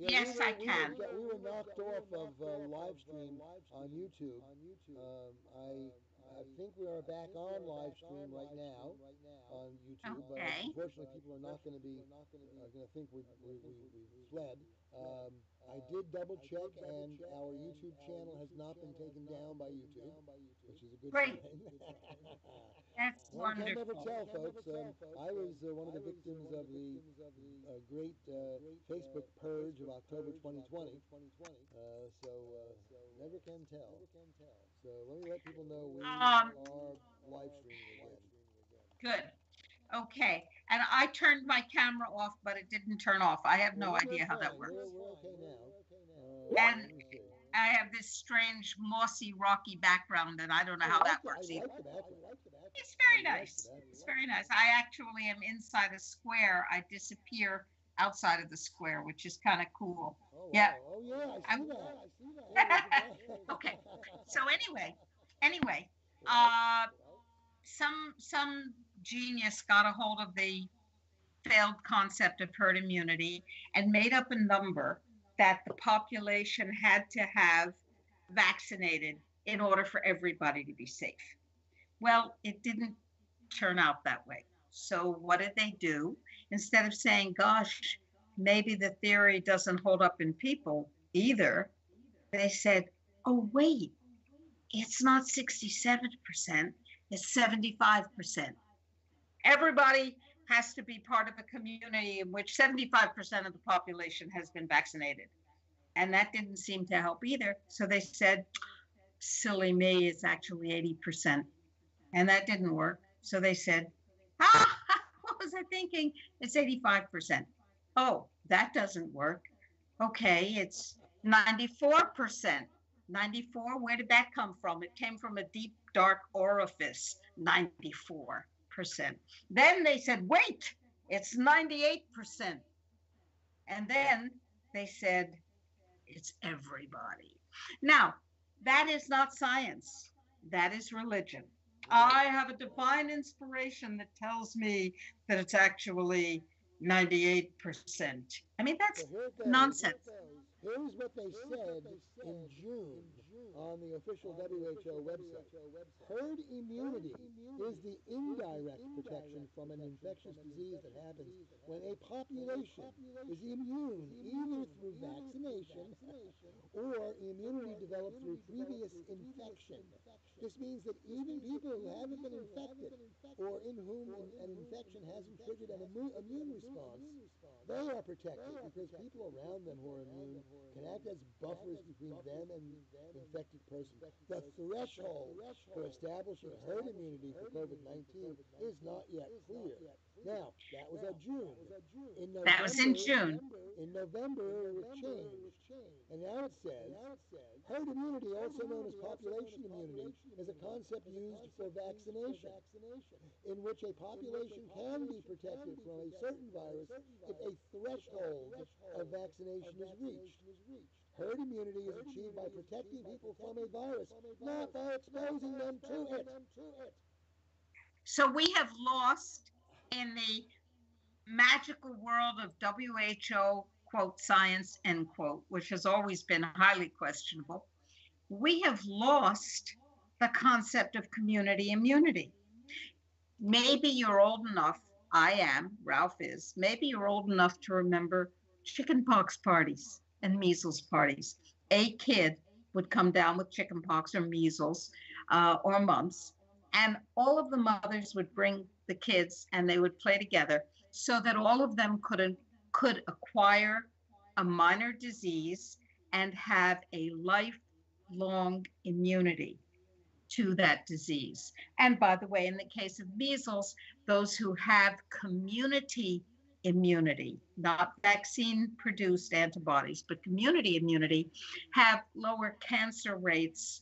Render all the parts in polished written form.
Yes, I can. We were knocked off of live stream on YouTube. I think we are back on live stream right now on YouTube, but Okay. unfortunately, people are not going to be going to think we fled. I did double check, and our YouTube channel has not been taken down by YouTube, which is a good Great. sign. That's One can never wonderful. tell, folks. I was one of the victims of the great Facebook purge of October 2020. Never can tell. So let me let people know we Um, are live streaming again. Good. Okay. And I turned my camera off, but it didn't turn off. I have Well, no we're idea how that fine. works. We're okay now. And Let me see. I have this strange mossy, rocky background, and I don't know I how like that the I works either. like the background. It's I very like the nice. It's background. very nice. I actually am inside a square. I disappear outside of the square, which is kind of cool. Oh Yeah. wow. Oh yeah, I see I'm, that. There's a okay. So anyway, well, uh, some genius got a hold of the failed concept of herd immunity and made up a number that the population had to have vaccinated in order for everybody to be safe. Well, it didn't turn out that way. So what did they do? Instead of saying, gosh, maybe the theory doesn't hold up in people either, they said, oh, wait, it's not 67%, it's 75%. Everybody has to be part of a community in which 75% of the population has been vaccinated. And that didn't seem to help either. So they said, silly me, it's actually 80%. And that didn't work. So they said, what was I thinking? It's 85%. Oh, that doesn't work. Okay, it's 94%. 94, where did that come from? It came from a deep, dark orifice, 94%. Then they said, wait, it's 98%. And then they said, it's everybody. Now, that is not science, that is religion. yep. I have a divine inspiration that tells me that it's actually 98%. I mean, So that's here it goes. nonsense. Here's what they said in June on the official WHO website. Herd immunity is the indirect protection from an infectious disease that happens when a population is immune either through vaccination or immunity developed through previous infection. This means that even people who haven't been infected or in whom an infection hasn't triggered an immune response, they are protected because people around them who are immune can act as buffers between them and infected person. The threshold for establishing herd immunity for COVID-19 is not yet clear. Now, that was at June. In That was in November, June. it was changed. And now it says, herd immunity, also known as population immunity, is a concept used for vaccination, in which a population can be protected from a certain virus if a threshold of vaccination is reached. Herd immunity is achieved by protecting people from a virus, not by exposing them to it. So we have lost in the magical world of WHO, quote, science, end quote, which has always been highly questionable. We have lost the concept of community immunity. Maybe you're old enough, I am, Ralph is, maybe you're old enough to remember chickenpox parties and measles parties. A kid would come down with chickenpox or measles or mumps, and all of the mothers would bring the kids and they would play together so that all of them could acquire a minor disease and have a lifelong immunity to that disease. And by the way, in the case of measles, those who have community immunity, not vaccine produced antibodies, but community immunity, have lower cancer rates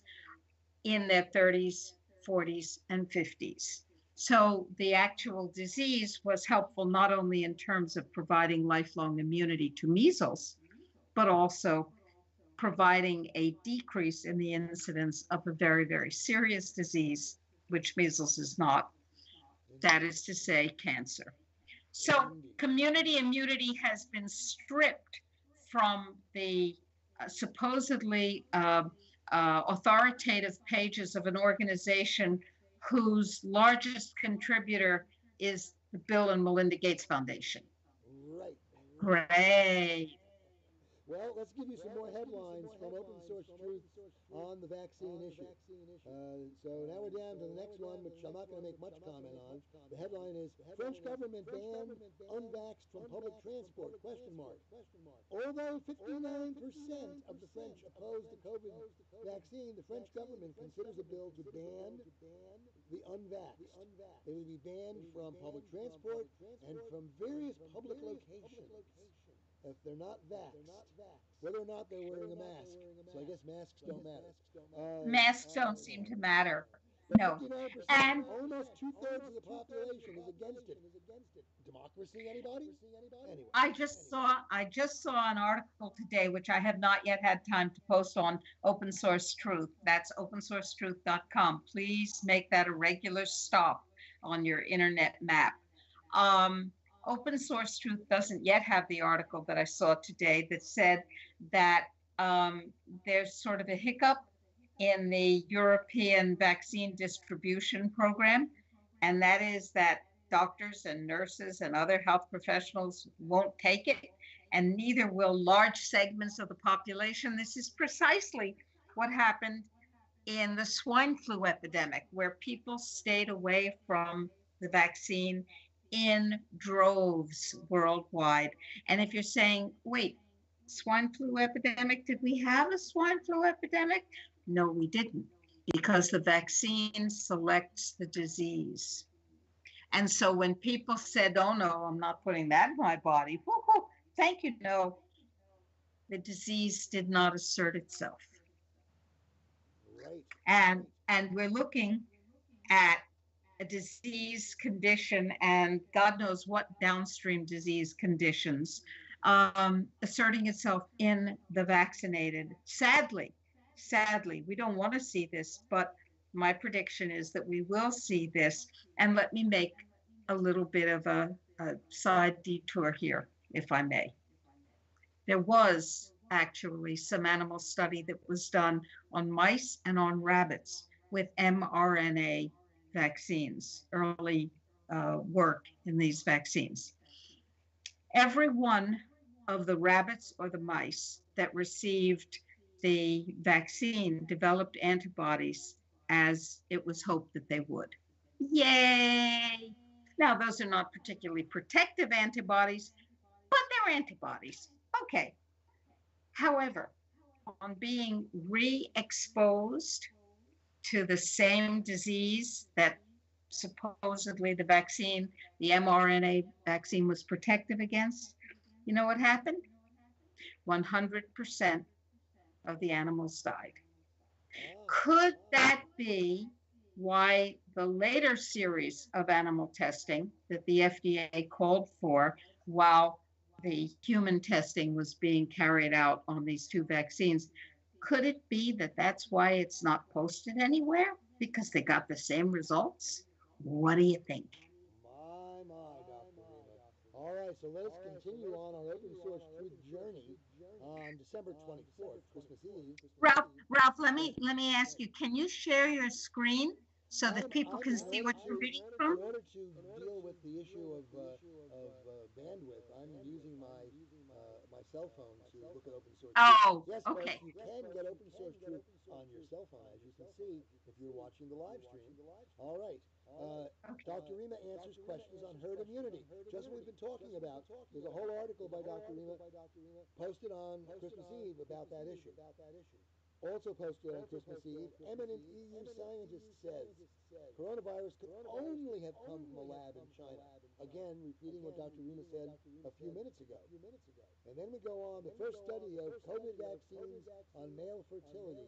in their 30s, 40s, and 50s. So the actual disease was helpful not only in terms of providing lifelong immunity to measles, but also providing a decrease in the incidence of a very, very serious disease, which measles is not. That Indeed. is to say, cancer. So Indeed. community immunity has been stripped from the supposedly authoritative pages of an organization whose largest contributor is the Bill and Melinda Gates Foundation. Right. Great. Well, let's give you some more headlines from Open Source Truth on the vaccine issue. So now we're down to the next one, which I'm not going to make much comment on. The headline is French government banned unvaxxed from public transport, question mark. Although 59% of the French oppose the COVID vaccine, the French government considers a bill to ban the unvaxxed. They will be banned from public transport and from various public locations if they're not vaxxed, whether or not they're wearing a mask. So I guess masks don't matter. Masks don't seem to matter. But No. 59%, And almost two-thirds of the population is against it. Democracy, anybody? Anyway. I just saw an article today, which I have not yet had time to post on Open Source Truth. That's opensourcetruth.com. Please make that a regular stop on your internet map. Open Source Truth doesn't yet have the article that I saw today that said that there's sort of a hiccup in the European vaccine distribution program, and that is that doctors and nurses and other health professionals won't take it, and neither will large segments of the population. This is precisely what happened in the swine flu epidemic, where people stayed away from the vaccine in droves worldwide. And if you're saying, wait, swine flu epidemic, did we have a swine flu epidemic? No, we didn't, because the vaccine selects the disease. And so when people said, oh no, I'm not putting that in my body, woo-hoo, thank you, no, the disease did not assert itself. Right. And we're looking at a disease condition and God knows what downstream disease conditions asserting itself in the vaccinated. Sadly, we don't want to see this, but my prediction is that we will see this. And let me make a little bit of a side detour here, if I may. There was actually some animal study that was done on mice and on rabbits with mRNA vaccines, early work in these vaccines. Every one of the rabbits or the mice that received the vaccine developed antibodies as it was hoped that they would. Yay! Now, those are not particularly protective antibodies, but they're antibodies. Okay. However, on being re-exposed to the same disease that supposedly the vaccine, the mRNA vaccine, was protective against, you know what happened? 100% of the animals died. Could that be why the later series of animal testing that the FDA called for while the human testing was being carried out on these two vaccines, could it be that that's why it's not posted anywhere? Because they got the same results? What do you think? My, Dr. Rima. All right, so let us continue on our open source truth journey on December 24th, Christmas Eve. Ralph, let me ask you, can you share your screen so that people can see what you're reading from? In order to deal with the issue of bandwidth, I'm using my cell phone to look at open source truth. Oh, Yes, okay. folks, you can get open source truth on your cell phone, as you can see if you're watching the live stream. All right. Dr. Rima answers questions on herd immunity. Just what we've been talking about. There's a whole article by Dr. Rima posted on Christmas Eve about that issue. Also posted on Christmas Eve, eminent EU scientist says coronavirus could only have come from a lab in China. Again, repeating what Dr. Rima said a few minutes ago. And then we go on, the first study of COVID vaccines on male fertility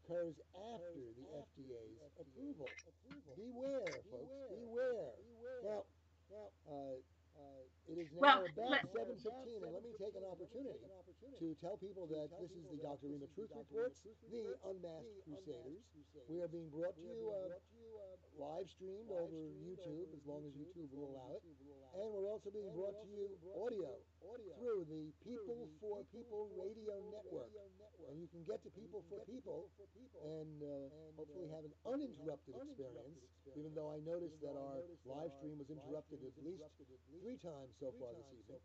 occurs after the FDA's approval. Beware, folks, beware. Now, It is Well, now about 7:15, and let me take an opportunity to tell people that this is the Dr. Rima Truth Reports, the Unmasked Crusaders. We are being brought to you live streamed over YouTube, as long as YouTube will allow it. And we're also being brought to you audio through the People for People Radio Network. And you can get to People for People and hopefully have an uninterrupted experience, even though I noticed that our live stream was interrupted at least 3 times so far this evening.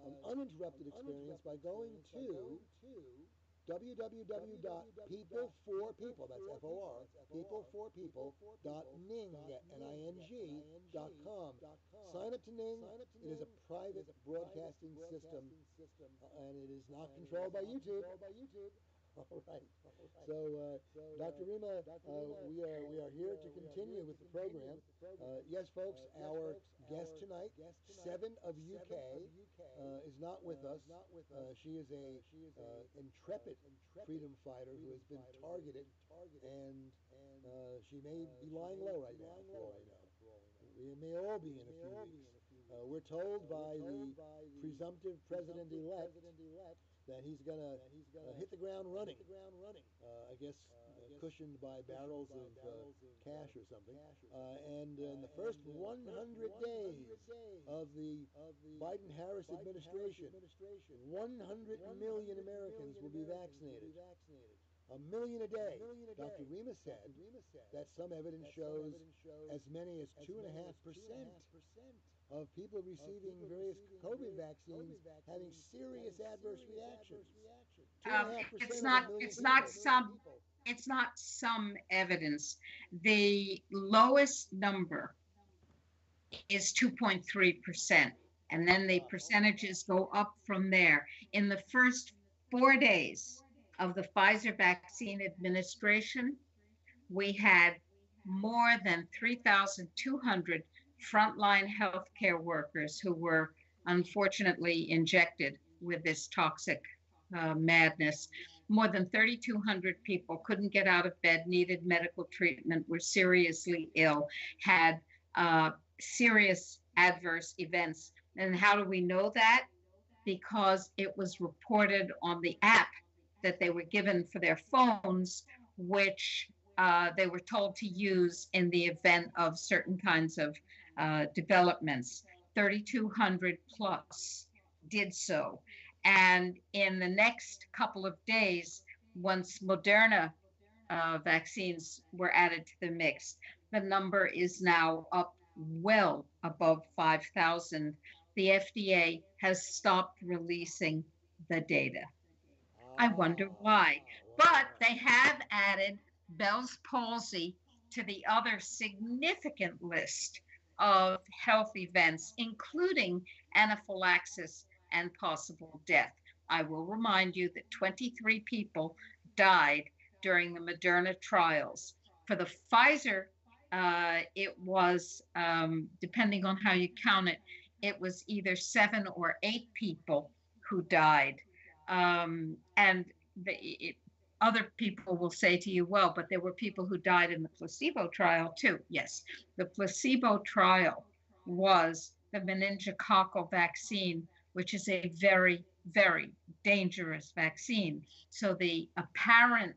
An uninterrupted experience by going to www.peopleforpeople, that's F-O-R, peopleforpeople.ning.com. Sign up to Ning. It is a private broadcasting system, and it is not controlled by YouTube. All right. So, Dr. Rima, we are here to continue with the program. Yes, folks, our guest tonight, Seven of UK, is not with us. She is a intrepid freedom fighter who has been targeted, and she may be lying low right now, for all I know. We may all be in a few weeks. We're told by the presumptive president-elect that he's going to hit the ground running. I guess cushioned by barrels of cash or something. And in the first 100 days of the Biden-Harris administration, 100 million Americans will be vaccinated. 1 million a day. Dr. Rima said that some evidence shows as many as 2.5% of people receiving various COVID vaccines having serious adverse reactions. 2.5% it's of not. 1 million It's not people. some. It's not some evidence. The lowest number is 2.3%, and then the percentages go up from there. In the first 4 days of the Pfizer vaccine administration, we had more than 3,200 frontline healthcare workers who were unfortunately injected with this toxic madness. More than 3,200 people couldn't get out of bed, needed medical treatment, were seriously ill, had serious adverse events. And how do we know that? Because it was reported on the app that they were given for their phones, which they were told to use in the event of certain kinds of developments. 3,200 plus did so. And in the next couple of days, once Moderna vaccines were added to the mix, the number is now up well above 5,000. The FDA has stopped releasing the data. I wonder why. But they have added Bell's palsy to the other significant list of health events, including anaphylaxis and possible death. I will remind you that 23 people died during the Moderna trials. For the Pfizer, it was, depending on how you count it, it was either 7 or 8 people who died. And other people will say to you, well, but there were people who died in the placebo trial too. Yes, the placebo trial was the meningococcal vaccine, which is a very, very dangerous vaccine. So the apparent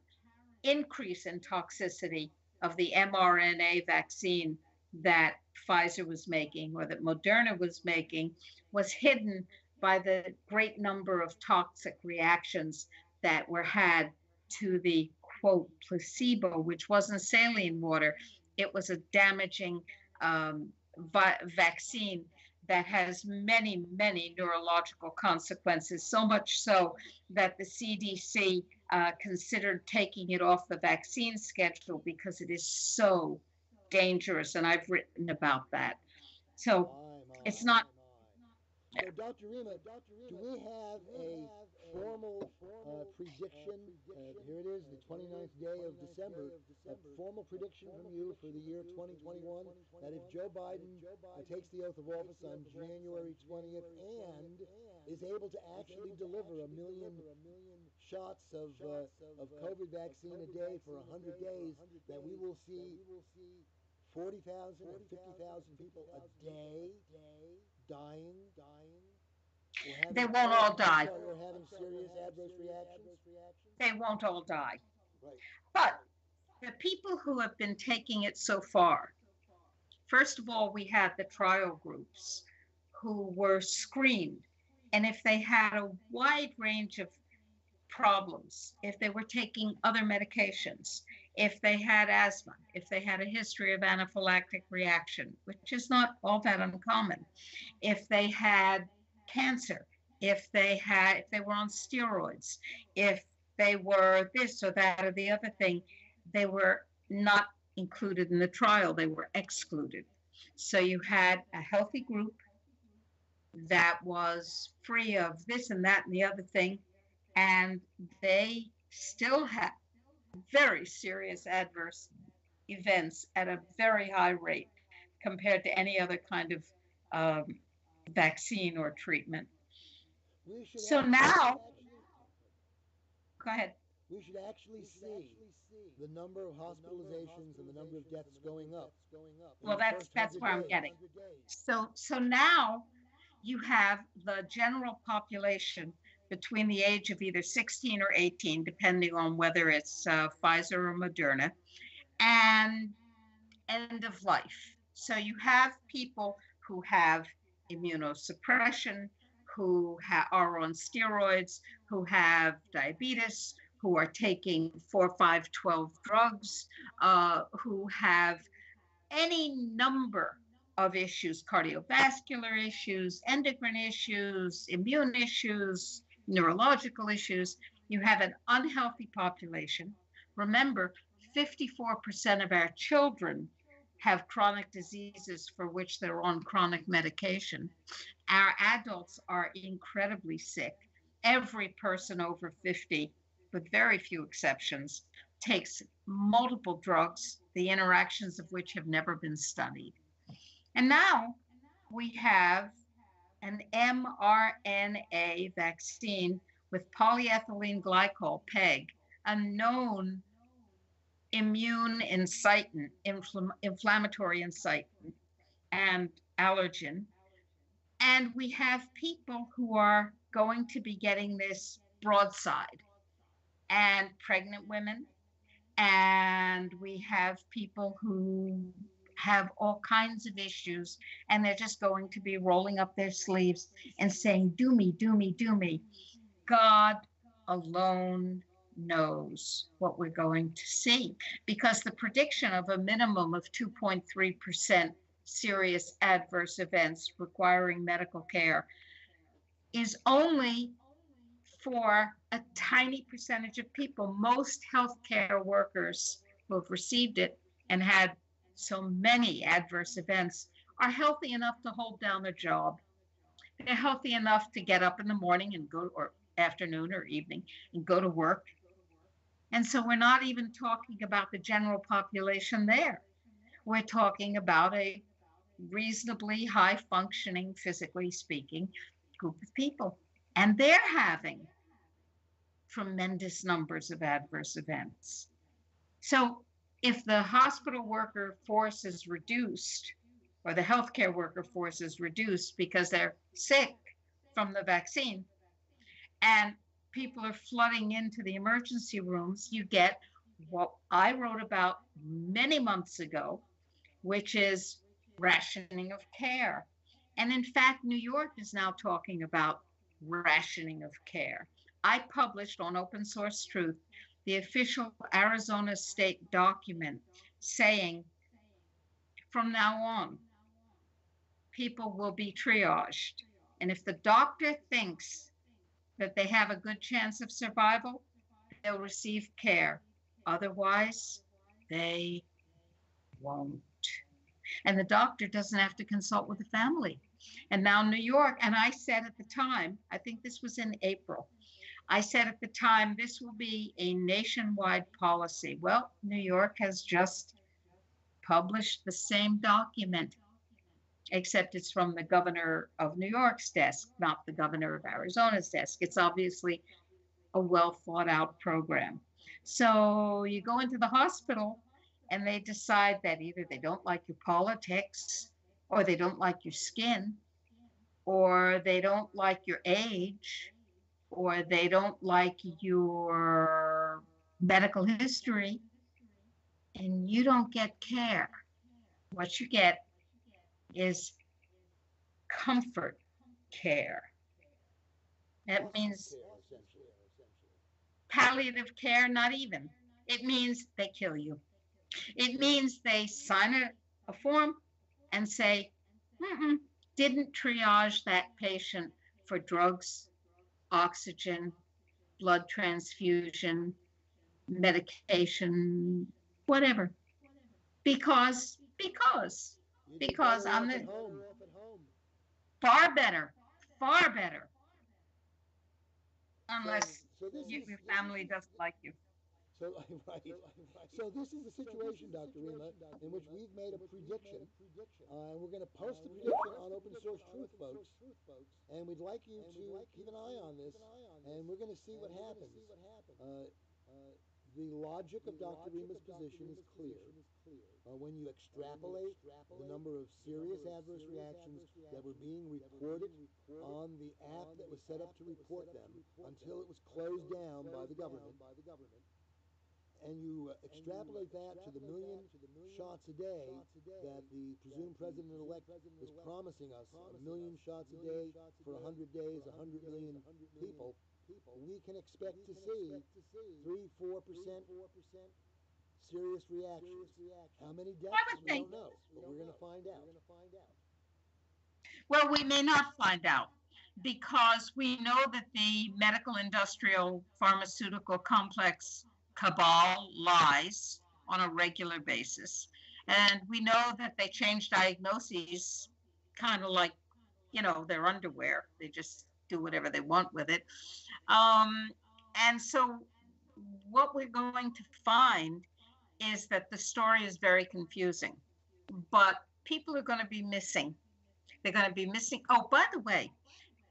increase in toxicity of the mRNA vaccine that Pfizer was making or that Moderna was making was hidden by the great number of toxic reactions that were had to the quote placebo, which wasn't saline water. It was a damaging vaccine that has many, many neurological consequences, so much so that the CDC considered taking it off the vaccine schedule because it is so dangerous. And I've written about that. So it's not. So, Dr. Rima, do we have a formal prediction? Here it is, the 29th day of December. A formal prediction from you for the year 2021 that if Joe Biden takes the oath of office on January 20th and is able to actually deliver 1 million shots of COVID vaccine a day for 100 days, that we will see 40,000 or 50,000 people a day dying or They having, won't all die. or having serious adverse reactions? They won't all die. Right. But the people who have been taking it so far, first of all, we had the trial groups who were screened. And if they had a wide range of problems, if they were taking other medications, if they had asthma, if they had a history of anaphylactic reaction, which is not all that uncommon, if they had cancer, if they were on steroids, if they were this or that or the other thing, they were not included in the trial, they were excluded. So you had a healthy group that was free of this and that and the other thing, and they still had very serious adverse events at a very high rate compared to any other kind of um, vaccine or treatment. We should So actually, now, go ahead. we should actually see the number of hospitalizations and the number of deaths going up in Well, the first that's 100 where I'm days. getting. So now you have the general population between the age of either 16 or 18, depending on whether it's Pfizer or Moderna, and end of life. So you have people who have immunosuppression, who are on steroids, who have diabetes, who are taking 4, 5, 12 drugs, who have any number of issues, cardiovascular issues, endocrine issues, immune issues, neurological issues. You have an unhealthy population. Remember, 54% of our children have chronic diseases for which they're on chronic medication. Our adults are incredibly sick. Every person over 50, with very few exceptions, takes multiple drugs, the interactions of which have never been studied. And now we have an mRNA vaccine with polyethylene glycol, PEG, a known immune incitant, inflammatory incitant, and allergen. And we have people who are going to be getting this broadside, and pregnant women, and we have people who have all kinds of issues, and they're just going to be rolling up their sleeves and saying, do me, do me, do me. God alone knows what we're going to see, because the prediction of a minimum of 2.3% serious adverse events requiring medical care is only for a tiny percentage of people. Most healthcare workers who have received it and had so many adverse events are healthy enough to hold down their job. They're healthy enough to get up in the morning and go, or afternoon or evening, and go to work. And so we're not even talking about the general population there. We're talking about a reasonably high functioning, physically speaking, group of people. And they're having tremendous numbers of adverse events. So if the hospital worker force is reduced, or the healthcare worker force is reduced because they're sick from the vaccine, and people are flooding into the emergency rooms, you get what I wrote about many months ago, which is rationing of care. And in fact, New York is now talking about rationing of care. I published on Open Source Truth the official Arizona state document saying from now on, people will be triaged. And if the doctor thinks that they have a good chance of survival, they'll receive care. Otherwise, they won't. And the doctor doesn't have to consult with the family. And now New York, and I said at the time, I think this was in April, I said at the time, this will be a nationwide policy. Well, New York has just published the same document, except it's from the governor of New York's desk, not the governor of Arizona's desk. It's obviously a well thought out program. So you go into the hospital and they decide that either they don't like your politics, or they don't like your skin, or they don't like your age, or they don't like your medical history, and you don't get care. What you get is comfort care. That Hospice means care, essentially. palliative care, not even. It means they kill you. It means they sign a form and say, mm-mm, didn't triage that patient for drugs, oxygen, blood transfusion, medication, whatever. Because, You'd be because better I'm off at the home. far better, far better, So, unless so this is your family doesn't like you. so right. So this is the situation, Dr. Rima, in which we've made a prediction, and we're going to post the prediction on Open Source Truth, folks. And we'd like you to keep an eye on this, and we're going to see what happens. Uh, the logic of Dr. Rima's position is clear. When you extrapolate the number of serious adverse reactions that were being reported on the app that was set up to report them until it was closed down by the government, and you extrapolate that to the million shots a day that the presumed president-elect is promising us, a million shots a day for 100 days, 100 million people, we can expect to see 3-4% serious reactions. How many I deaths? would We think. don't know, but we're going to find out. Well, we may not find out because we know that the medical industrial pharmaceutical complex cabal lies on a regular basis. And we know that they change diagnoses kind of like, their underwear. They just do whatever they want with it. Um, and so what we're going to find is that the story is very confusing, but people are going to be missing. They're going to be missing. Oh, by the way,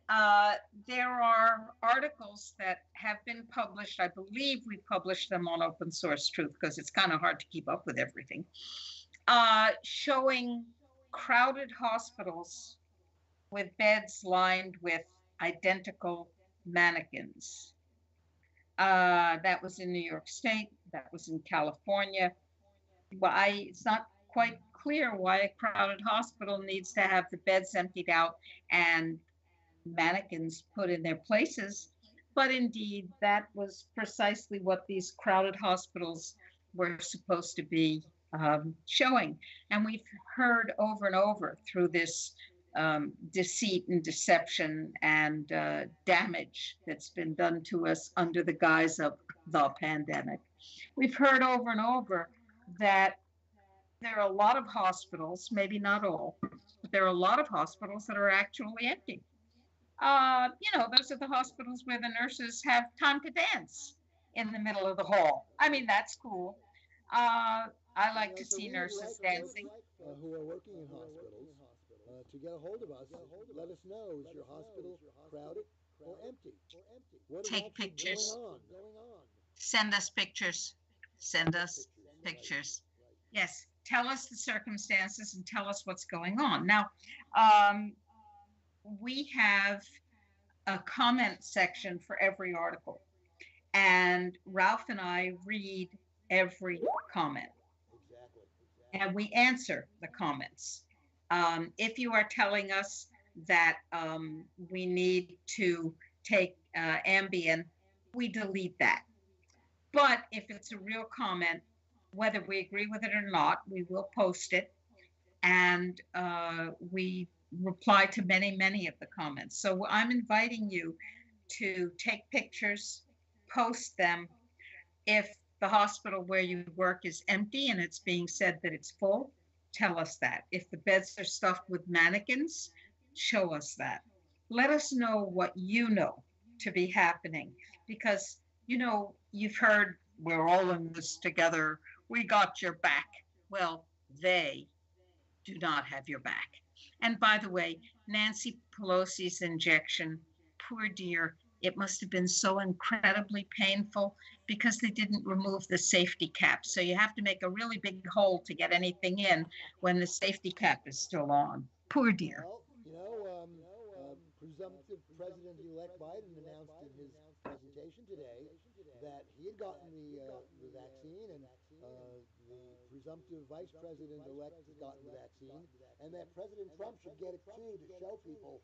uh, there are articles that have been published. I believe we published them on Open Source Truth because it's kind of hard to keep up with everything, showing crowded hospitals with beds lined with identical mannequins. That was in New York State. That was in California. Why it's not quite clear why a crowded hospital needs to have the beds emptied out and mannequins put in their places. But indeed, that was precisely what these crowded hospitals were supposed to be showing. And we've heard over and over through this deceit and deception and damage that's been done to us under the guise of the pandemic. We've heard over and over that there are a lot of hospitals, maybe not all, but there are a lot of hospitals that are actually empty. Those are the hospitals where the nurses have time to dance in the middle of the hall. I mean, that's cool. I like to So see we would nurses like folks dancing. who are working in hospitals to get a hold of us. Let us know, is your hospital crowded or empty? What is Take actually going pictures. on? Send us pictures. Send us pictures. Yes, tell us the circumstances and tell us what's going on. Now, um, we have a comment section for every article, and Ralph and I read every comment and we answer the comments. If you are telling us that we need to take Ambien, we delete that. But if it's a real comment, whether we agree with it or not, we will post it, and we reply to many, many of the comments. So I'm inviting you to take pictures, post them. If the hospital where you work is empty and it's being said that it's full, tell us that. If the beds are stuffed with mannequins, show us that. Let us know what you know to be happening, because you've heard we're all in this together. We got your back. Well, they do not have your back. And by the way, Nancy Pelosi's injection, poor dear, It must have been so incredibly painful because they didn't remove the safety cap. So you have to make a really big hole to get anything in when the safety cap is still on. Poor dear. Well, presumptive President-elect Biden announced in his presentation today that he had gotten the vaccine, and the presumptive Vice President-elect has gotten the vaccine, and that President Trump should get it too to show people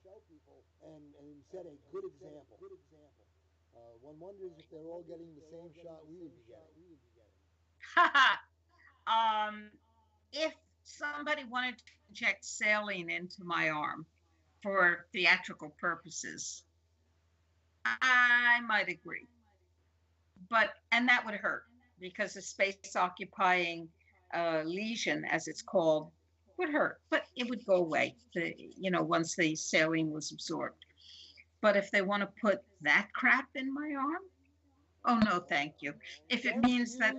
and set a good example. One wonders if they're all getting the same shot we would be getting. um, if somebody wanted to inject saline into my arm for theatrical purposes, I might agree. And that would hurt because the space occupying lesion, as it's called, would hurt, but it would go away, once the saline was absorbed. But if they want to put that crap in my arm, oh no, thank you. If it means that,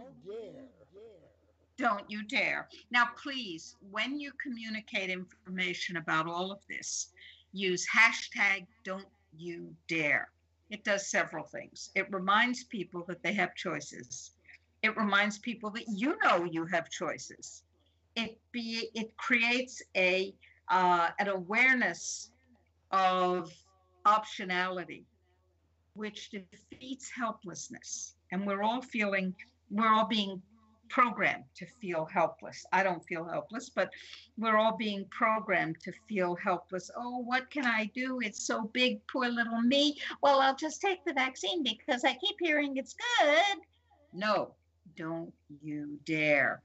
don't you dare. Now, please, when you communicate information about all of this, use hashtag don't you dare. It does several things. It reminds people that they have choices. It reminds people that you have choices. It creates an awareness of optionality, which defeats helplessness. And we're all being programmed to feel helpless. I don't feel helpless, but we're all being programmed to feel helpless. Oh, what can I do? It's so big, poor little me. Well, I'll just take the vaccine because I keep hearing it's good. No, don't you dare.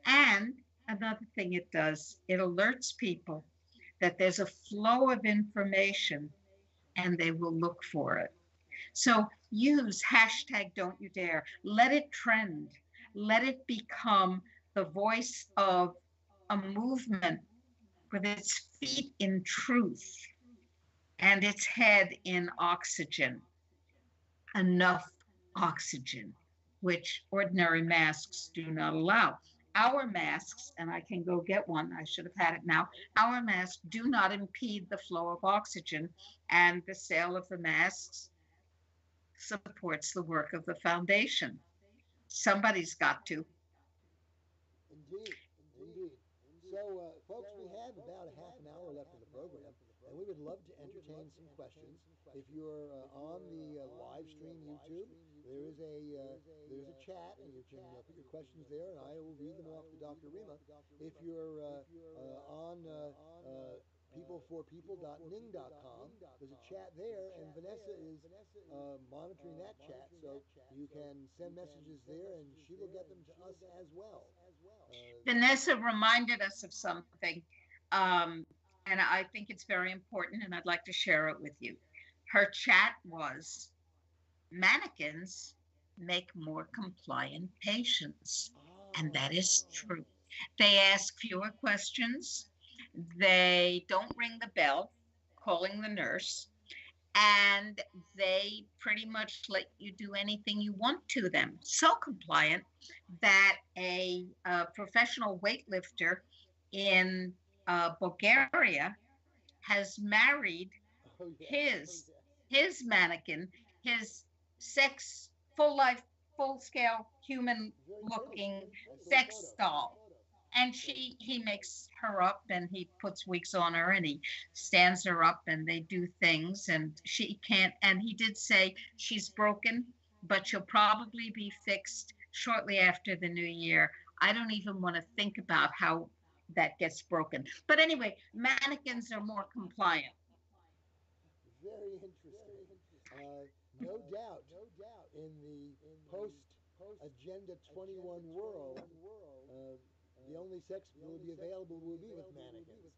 And another thing it does, it alerts people that there's a flow of information and they will look for it. So use hashtag don't you dare. Let it trend. Let it become the voice of a movement with its feet in truth and its head in oxygen. Enough oxygen, which ordinary masks do not allow. Our masks, and I can go get one, I should have had it now, our masks do not impede the flow of oxygen, and the sale of the masks supports the work of the foundation. Somebody's got to. Indeed, indeed. So, folks, we have about a half an hour left of the program, and we would love to entertain some questions. If you're on the live stream YouTube, there's a chat, and you can put your questions there, and I will read them off to Dr. Rima. If you're on peopleforpeople.ning.com, there's a chat there, and Vanessa is monitoring that chat, so you can send messages there, and she will get them to us as well. Vanessa reminded us of something, and I think it's very important, and I'd like to share it with you. Her chat was, mannequins make more compliant patients, and that is true. They ask fewer questions. They don't ring the bell, calling the nurse, and they pretty much let you do anything you want to them. So compliant that a professional weightlifter in Bulgaria has married his mannequin, his sex, full scale human looking sex doll. And he makes her up, and he puts wigs on her, and he stands her up, and they do things, and she can't. And he did say she's broken, but she'll probably be fixed shortly after the new year. I don't even want to think about how that gets broken. But anyway, mannequins are more compliant. Very interesting. No doubt, in the post-Agenda 21 world, the only sex will be available will be with mannequins.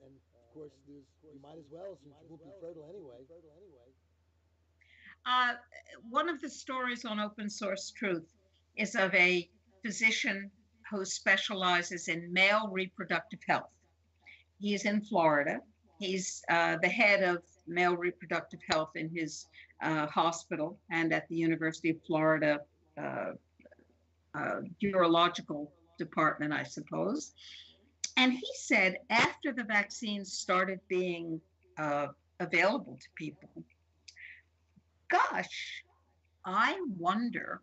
And of course, you might as well, since you won't be fertile anyway. One of the stories on Open Source Truth is of a physician who specializes in male reproductive health. He is in Florida. He's the head of male reproductive health in his hospital and at the University of Florida urological department, I suppose. And he said after the vaccines started being available to people, gosh, I wonder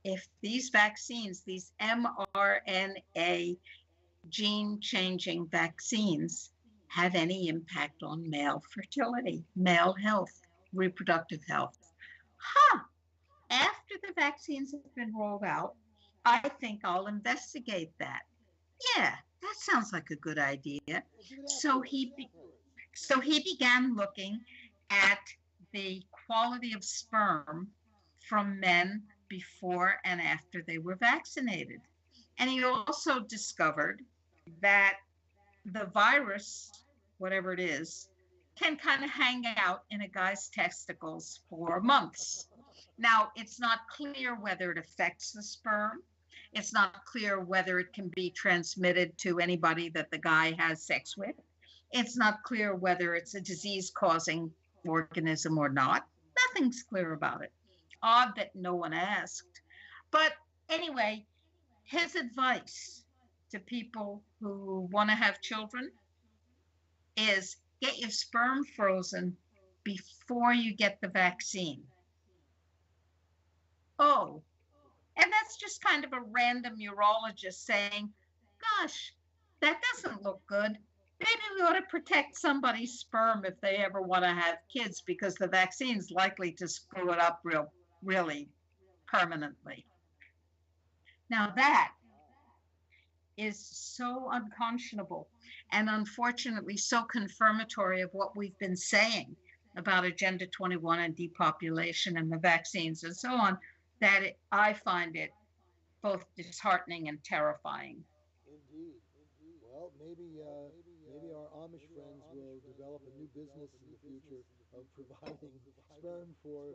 if these vaccines, these mRNA gene changing vaccines, have any impact on male fertility, male health, reproductive health. Huh. After the vaccines have been rolled out, I think I'll investigate that. Yeah, that sounds like a good idea. Well, do it So afterwards. he Afterwards. so he began looking at the quality of sperm from men before and after they were vaccinated. And he also discovered that the virus, whatever it is, can kind of hang out in a guy's testicles for months. Now, it's not clear whether it affects the sperm. It's not clear whether it can be transmitted to anybody that the guy has sex with. It's not clear whether it's a disease causing organism or not. Nothing's clear about it. Odd that no one asked. But anyway, his advice to people who want to have children is get your sperm frozen before you get the vaccine. Oh, and that's just kind of a random urologist saying, gosh, that doesn't look good. Maybe we ought to protect somebody's sperm if they ever want to have kids because the vaccine's likely to screw it up really permanently. Now that is so unconscionable and unfortunately so confirmatory of what we've been saying about Agenda 21 and depopulation and the vaccines and so on that I find it both disheartening and terrifying. Indeed. Well, maybe our Amish friends will develop a new business in the future of providing sperm for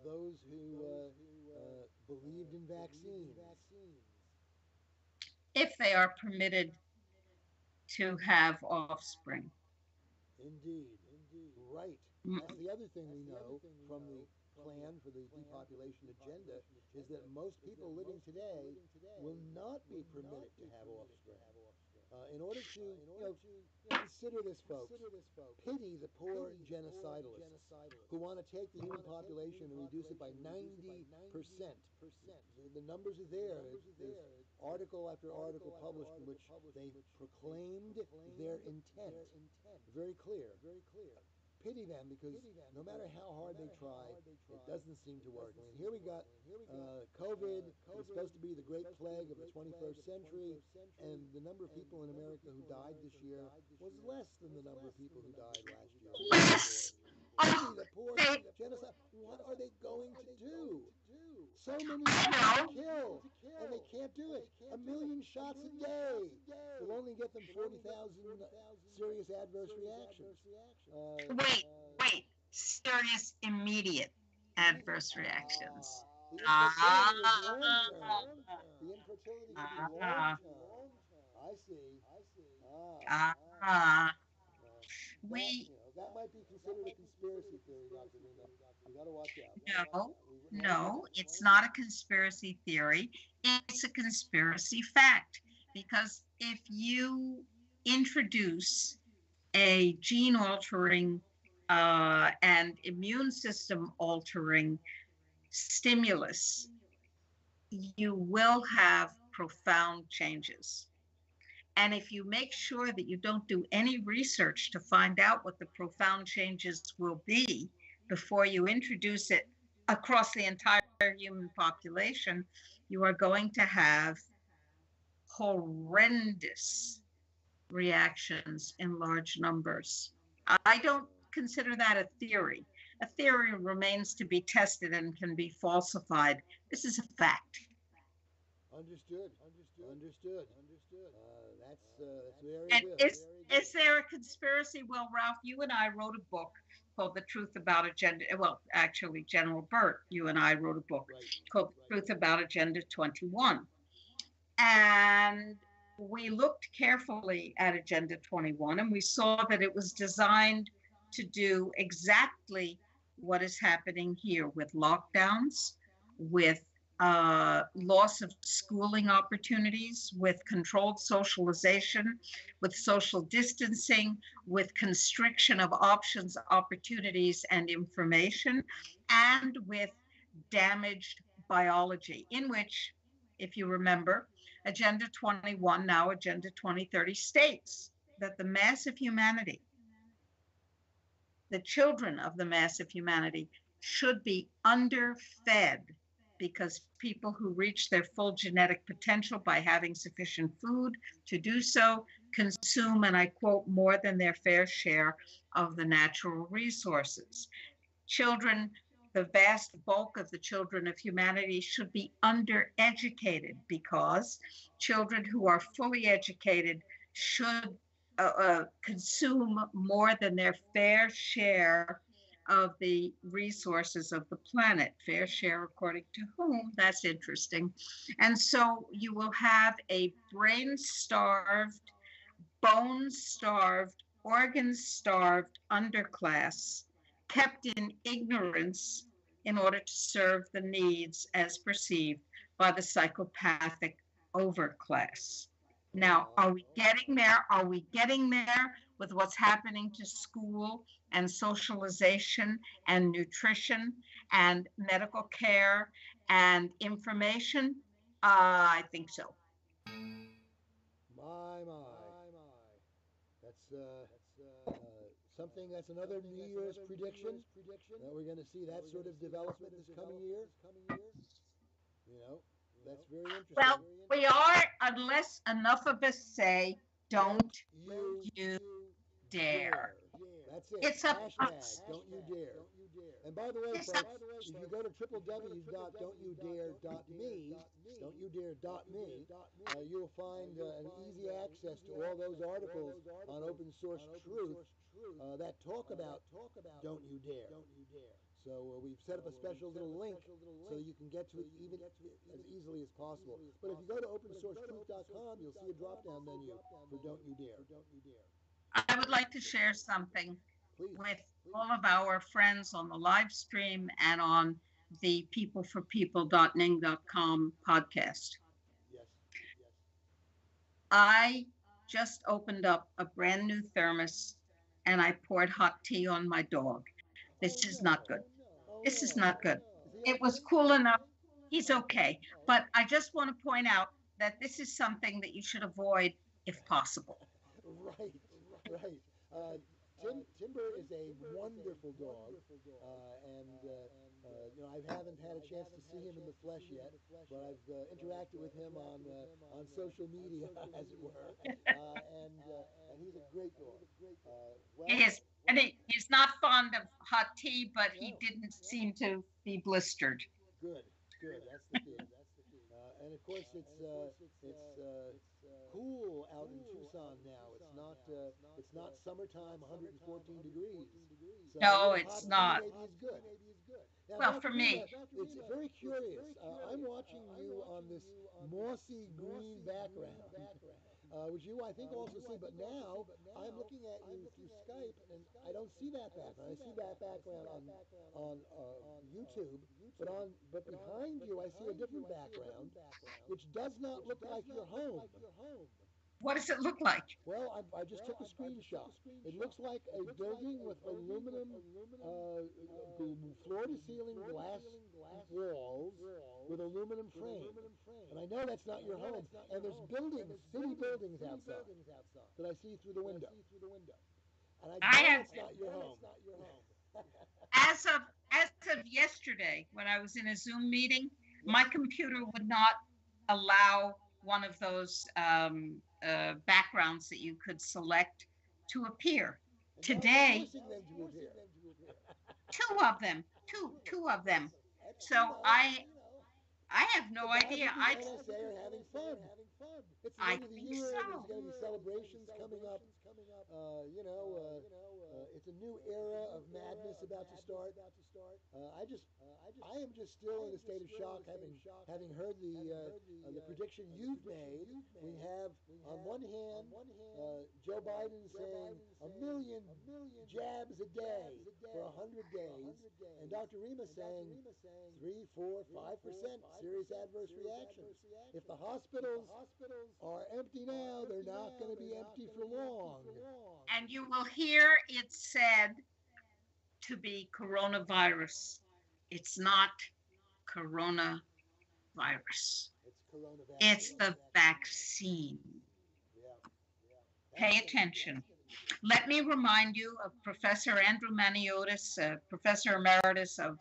those who believed in vaccines. If they are permitted to have offspring. Indeed. Right. Mm. That's the other thing we know from the plan for the depopulation agenda is that most people living today will not be permitted to have offspring. In order to, consider this, folks. Pity the poor genocidalists who want to take the human population and reduce it by 90%. The numbers are there. There's article after article published in which they proclaimed their intent. Very clear. Pity them because no matter how hard they try, it doesn't seem to work. I mean, here we got COVID. It's supposed to be the great plague of the 21st century, and the number of people in America who died this year was less than the number of people who died last year. Yes. Pity Oh, the poor they, genocide. What are they going to do? So many people to kill, and they can't do it. 1,000,000 shots a day will only get them 40,000 serious adverse reactions. wait, wait. Serious immediate adverse reactions. The infertility is long Ah, term. The infertility could be long ah, term. I see. ah, ah. That We that might be considered a conspiracy theory, Dr. Lima. We got to watch out. no, We want to. no, it's not a conspiracy theory. It's a conspiracy fact. Because if you introduce a gene altering and immune system altering stimulus, you will have profound changes. And if you make sure that you don't do any research to find out what the profound changes will be before you introduce it across the entire human population, you are going to have horrendous reactions in large numbers. I don't consider that a theory. A theory remains to be tested and can be falsified. This is a fact. Understood. Understood. That's very And good. is there a conspiracy? Well, Ralph, you and I wrote a book called The Truth About Agenda. Well, actually, General Burt, you and I wrote a book Right. called The Truth About Agenda 21. And we looked carefully at Agenda 21 and we saw that it was designed to do exactly what is happening here with lockdowns, with loss of schooling opportunities, with controlled socialization, with social distancing, with constriction of options, opportunities, and information, and with damaged biology, in which, if you remember, Agenda 21, now Agenda 2030, states that the mass of humanity, the children of the mass of humanity, should be underfed, because people who reach their full genetic potential by having sufficient food to do so consume, and I quote, more than their fair share of the natural resources. Children, the vast bulk of the children of humanity, should be undereducated, because children who are fully educated should consume more than their fair share of the resources of the planet. Fair share according to whom? That's interesting. And so you will have a brain starved, bone starved, organ starved underclass, kept in ignorance in order to serve the needs as perceived by the psychopathic overclass. Now, are we getting there? Are we getting there with what's happening to school and socialization and nutrition and medical care and information? I think so. My. That's something. That's another New Year's prediction that we're going to see that sort of development this coming year. You know, that's very Well, interesting. we are, unless enough of us say, Don't don't you you dare. dare. That's it. It's up to Hashtag us. don't you dare. And by the way, It's up folks, if you go to www.don'tyoudare.me, don'tyoudare.me, you'll find an easy access to all those articles on open source truth that talk about don't you dare. So we've set up a special little link so you can get to it even as easily as possible. But if you go to opensourcetruth.com, you'll see a drop-down menu for Don't You Dare. I would like to share something Please. with all of our friends on the live stream and on the peopleforpeople.ning.com podcast. Yes. I just opened up a brand new thermos and I poured hot tea on my dog. Oh This is not no. good. Oh This is no. not good. Is he It was okay? cool enough. He's okay. But I just want to point out that this is something that you should avoid if possible. Right, right. Timber is a wonderful dog, and I haven't had a chance to see him in the flesh yet, but I've interacted with him on social media, as it were, and he's a great dog. He Well, is, and he's not fond of hot tea, but he no, didn't seem to be blistered. good, good. That's the key. And of course, it's cool out in Tucson now. It's not summertime, 114 degrees. So a No, little hot it's tea not. maybe is good. Now, Well, for Dr. Nina, me, it's very curious. I'm watching you on this mossy green background, which you, I think, also see. But now I'm looking at you through Skype, and I don't see that background. I see that background on YouTube, but behind you, I see a different background, which does not look like your home. what does it look like? Well, I just took a screenshot. It looks like a building with aluminum floor-to-ceiling glass walls with aluminum frame. And I know that's not your home. And there's buildings, city buildings outside that I see through the window. And I I know have, it's not your home. as of yesterday, when I was in a Zoom meeting, my computer would not allow one of those backgrounds that you could select to appear. And now you're Today, forcing them to appear. two of them. That's, So I have the no guys idea. at the NSA are having fun. It's the I end of the think year. There's so. going to be celebrations coming up. It's a new era of madness about to start. I am just still in a state of shock, having heard the prediction you've made. We have, on one hand, Joe Biden saying 1 million jabs a day for 100 days, and Dr. Rima saying 3, 4, 5% serious adverse reactions. If the hospitals are empty now, they're not going to be empty for long. And you will hear it said to be coronavirus. It's not coronavirus. It's the vaccine. Pay attention. Let me remind you of Professor Andrew Maniotis, Professor Emeritus of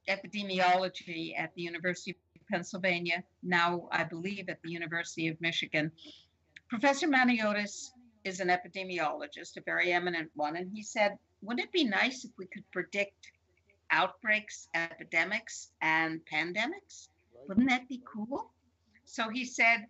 Epidemiology at the University of Pennsylvania, now I believe at the University of Michigan. Professor Maniotis is an epidemiologist, a very eminent one, and he said, wouldn't it be nice if we could predict outbreaks, epidemics, and pandemics? Wouldn't that be cool? So he said,